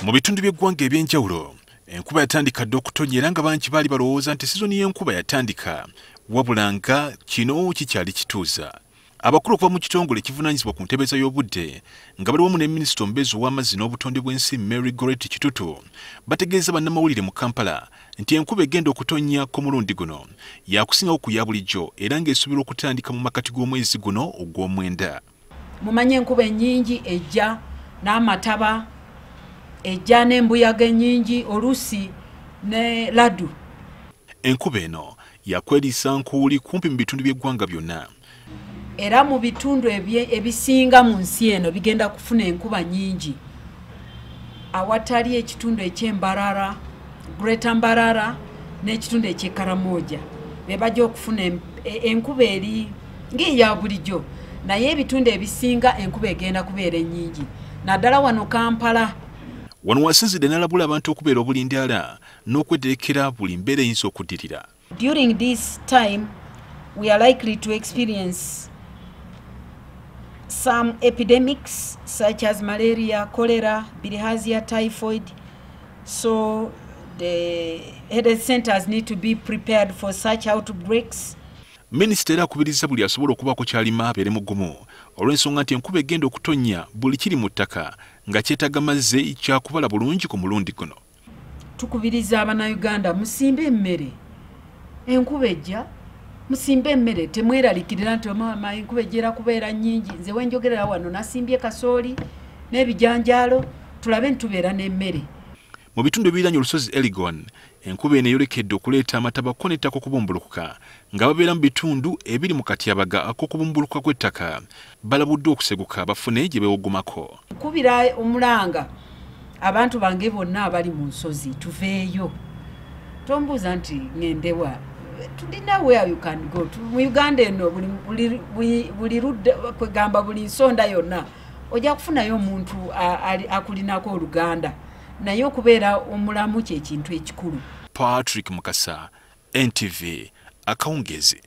Mu bitundu by'eggwanga eby'enjawulo enkuba yatandika dda okutonnya era nga bangi baali balowooza nti sizoni y'enkuba yatandika wabula nga kino kikyali kituuza. Abakulu okuva mu kitongole ekivunaanyizibwa ku nteebereza y'obudde nga bali wamu ne minisita omubeezi w'amazzi n'obutonde bw'ensi Mary Goretti Kitutu bategeeza bannamawulire mu Kampala nti enkuba egenda okutonnya ku mulundi guno yakusingawo ku ya bulijjo era ng'esuubirwa okutandika mu makkati g'omwezi guno ogw'omwenda. Mumanye enkuba ennyingi ejja n'amataba ejja n'embuyaga ennyingi oluusi ne ladu. Enkuba eno yakweriisa nkuuli kumpi mu bitundu by'eggwanga byonna. Era mu bitundu ebisinga mu nsi eno bigenda kufuna enkuba nnyingi. Awatali ekitundu eky'Embarara, Greater Mbarara n'ekitundu eky'e Karamoja be bajja okufuna enkuba eri ng'eya bulijjo, naye ebitundu ebisinga enkuba egenda kubeera ennyingi. Naddala wano Kampala. Wano wasinzidde n'alabula abantu okubeera obulindaala n'okweterekera buli mbeera eyinza okuddirira. During this time, we are likely to experience some epidemics such as malaria, cholera, bilharzia, typhoid. So the health centers need to be prepared for such outbreaks. Minisita era akubiriza buli asobola okubaako ky'alima abeere mugumu olw'ensonga nti enkuba egenda okutonnya buli kiri mu ttaka nga kyetaaga mazzi kyakubala bulungi ku mulundi guno. Tukubiriza Abannayuganda musimbe emmere. Enkuba ejja musimbe emmere, temweralikirira nti maama enkuba ejjera kubeera nnyingi. Nze wenjogerera wano nasimbye kasooli n'ebijanjaalo tulabe ntubeera n'emmere. Mu bitundu ebiriraanye olusozi Elgon, enkuba eno eyolekedde okuleeta amataba ko n'ettaka okubumbulukuka nga babeera mu bitundu ebiri mu katyabaga ak'okubumbulukuka kw'ettaka balabudde okuseguka bafune gye beewogomako. Nkubira omulanga abantu bange bonna abali mu nsozi tuveeyo. Tombuuza nti ngendewa. Tulina where you can go. Mu Uganda eno buli ludda kwegamba buli nsonda yonna ojja kufunayo omuntu akulinako Oluganda. Naye okubeera omulamu kye kintu ekikulu. Patrick Mukasa, NTV, Akawungezi.